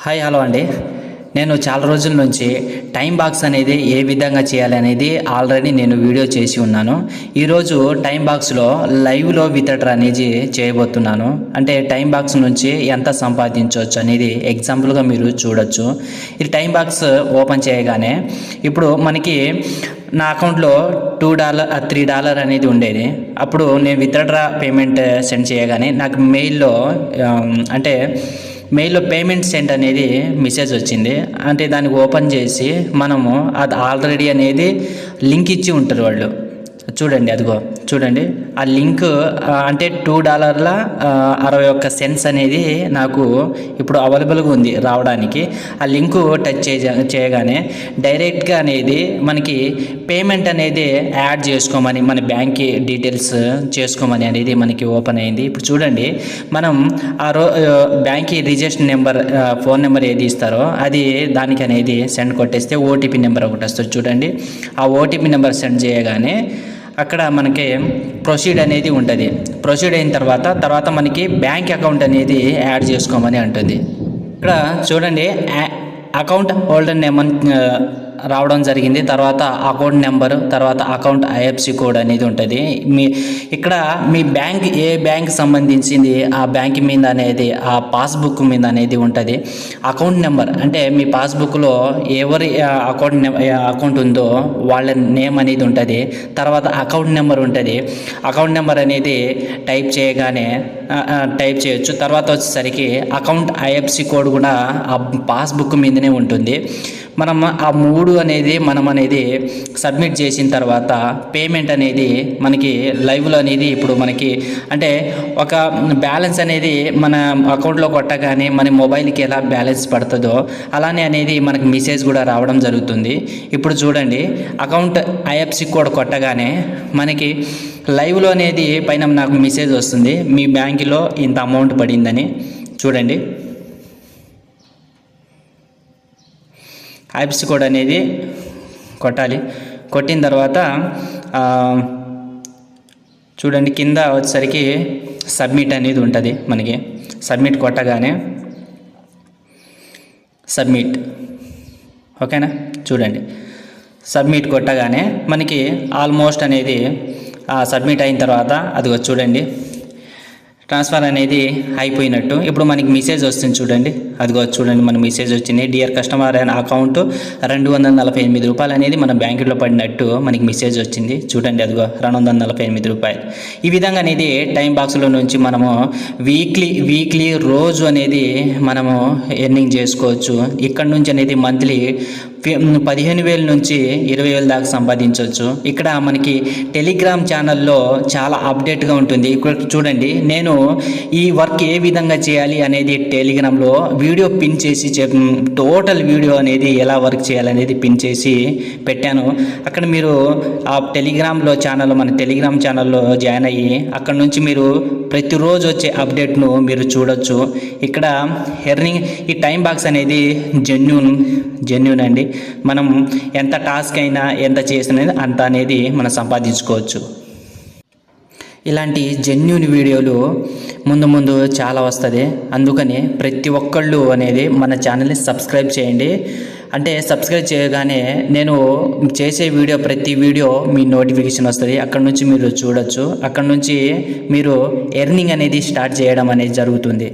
Hi hello అండి. నేను చాలా రోజుల నుంచి టైం బాక్స్ అనేది ఏ విధంగా చేయాలి అనేది ఆల్రెడీ నేను వీడియో చేసి ఉన్నాను. ఈరోజు టైం బాక్స్లో లైవ్లో విత్డ్రా అనేది చేయబోతున్నాను. అంటే టైం బాక్స్ నుంచి ఎంత సంపాదించవచ్చు అనేది ఎగ్జాంపుల్గా మీరు చూడొచ్చు. ఈ టైం బాక్స్ ఓపెన్ చేయగానే ఇప్పుడు మనకి నా అకౌంట్లో $2 $3 అనేది ఉండేది. అప్పుడు నేను విత్డ్రా పేమెంట్ సెండ్ చేయగానే నాకు మెయిల్లో పేమెంట్ సెండ్ అనేది మెసేజ్ వచ్చింది. అంటే దాన్ని ఓపెన్ చేసి మనము అది ఆల్రెడీ అనేది లింక్ ఇచ్చి ఉంటారు వాళ్ళు. చూడండి, అదిగో చూడండి ఆ లింక్. అంటే $2.61 అనేది నాకు ఇప్పుడు అవైలబుల్గా ఉంది రావడానికి. ఆ లింకు టచ్ చేయగానే డైరెక్ట్గా అనేది మనకి పేమెంట్ అనేది యాడ్ చేసుకోమని, మన బ్యాంక్ డీటెయిల్స్ చేసుకోమని అనేది మనకి ఓపెన్ అయింది. ఇప్పుడు చూడండి, మనం bank registration number, phone number ఏది ఇస్తారో అది దానికి అనేది సెండ్ కొట్టేస్తే ఓటీపీ నెంబర్ ఒకటి వస్తుంది. చూడండి, ఆ ఓటీపీ నెంబర్ సెండ్ చేయగానే అక్కడ మనకి ప్రొసీడ్ అనేది ఉంటుంది. ప్రొసీడ్ అయిన తర్వాత మనకి బ్యాంక్ అకౌంట్ అనేది యాడ్ చేసుకోమని అంటుంది. ఇక్కడ చూడండి, అకౌంట్ హోల్డర్ నేమ్ రావడం జరిగింది. తర్వాత అకౌంట్ నెంబర్, తర్వాత అకౌంట్ ఐఎఫ్సి కోడ్ అనేది ఉంటుంది. ఇక్కడ మీ బ్యాంక్ ఏ బ్యాంక్ సంబంధించింది ఆ బ్యాంక్ మీద అనేది, ఆ పాస్బుక్ మీద అనేది ఉంటుంది. అకౌంట్ నెంబర్ అంటే మీ పాస్బుక్లో ఎవరి అకౌంట్ ఉందో వాళ్ళ నేమ్ అనేది ఉంటుంది. తర్వాత అకౌంట్ నెంబర్ ఉంటుంది. అకౌంట్ నెంబర్ అనేది టైప్ చేయొచ్చు. తర్వాత వచ్చేసరికి అకౌంట్ ఐఎఫ్సి కోడ్ కూడా ఆ పాస్బుక్ మీదనే ఉంటుంది. మనం ఆ మూడు అనేది సబ్మిట్ చేసిన తర్వాత పేమెంట్ అనేది మనకి లైవ్లో అనేది ఇప్పుడు మనకి అంటే ఒక బ్యాలెన్స్ అనేది మన అకౌంట్లో కొట్టగానే మన మొబైల్కి ఎలా బ్యాలెన్స్ పడుతుందో అలానే అనేది మనకి మెసేజ్ కూడా రావడం జరుగుతుంది. ఇప్పుడు చూడండి, అకౌంట్ ఐఎఫ్సి కోడ్ కొట్టగానే మనకి లైవ్లో అనేది పైన నాకు మెసేజ్ వస్తుంది, మీ బ్యాంకులో ఇంత అమౌంట్ పడిందని. చూడండి, ఐఎఫ్సి కోడ్ అనేది కొట్టాలి. కొట్టిన తర్వాత చూడండి, కింద వచ్చేసరికి సబ్మిట్ అనేది ఉంటుంది. మనకి సబ్మిట్ కొట్టగానే సబ్మిట్, ఓకేనా. చూడండి, సబ్మిట్ కొట్టగానే మనకి ఆల్మోస్ట్ అనేది సబ్మిట్ అయిన తర్వాత అదిగో చూడండి, ట్రాన్స్ఫర్ అనేది అయిపోయినట్టు. ఇప్పుడు మనకి మెసేజ్ వస్తుంది. చూడండి, అదిగో చూడండి, మన మెసేజ్ వచ్చింది. డియర్ కస్టమర్ అండ్ అకౌంట్ $248 అనేది మన బ్యాంకులో పడినట్టు మనకి మెసేజ్ వచ్చింది. చూడండి, అదిగో $248. ఈ విధంగా అనేది టైం బాక్స్లో నుంచి మనము వీక్లీ రోజు అనేది మనము ఎర్నింగ్ చేసుకోవచ్చు. ఇక్కడ నుంచి అనేది మంత్లీ 15,000 నుంచి 20,000 దాకా సంపాదించవచ్చు. ఇక్కడ మనకి టెలిగ్రామ్ ఛానల్లో చాలా అప్డేట్గా ఉంటుంది. ఇక్కడ చూడండి, నేను ఈ వర్క్ ఏ విధంగా చేయాలి అనేది టెలిగ్రామ్లో వీడియో పిన్ చేసి టోటల్ వీడియో అనేది ఎలా వర్క్ చేయాలనేది పిన్ చేసి పెట్టాను. అక్కడ మీరు ఆ మన టెలిగ్రామ్ ఛానల్లో జాయిన్ అయ్యి అక్కడ నుంచి మీరు ప్రతిరోజు వచ్చే అప్డేట్ను మీరు చూడొచ్చు. ఇక్కడ ఈ టైం బాక్స్ అనేది జెన్యూన్ అండి. మనం ఎంత టాస్క్ అయినా ఎంత చేసినది అంత అనేది మనం సంపాదించుకోవచ్చు. ఇలాంటి జెన్యూన్ వీడియోలు ముందు చాలా వస్తుంది. అందుకని ప్రతి ఒక్కళ్ళు అనేది మన ఛానల్ని సబ్స్క్రైబ్ చేయండి. అంటే సబ్స్క్రైబ్ చేయగానే నేను చేసే ప్రతి వీడియో మీ నోటిఫికేషన్ వస్తుంది. అక్కడ నుంచి మీరు చూడొచ్చు. అక్కడ నుంచి మీరు ఎర్నింగ్ అనేది స్టార్ట్ చేయడం అనేది జరుగుతుంది.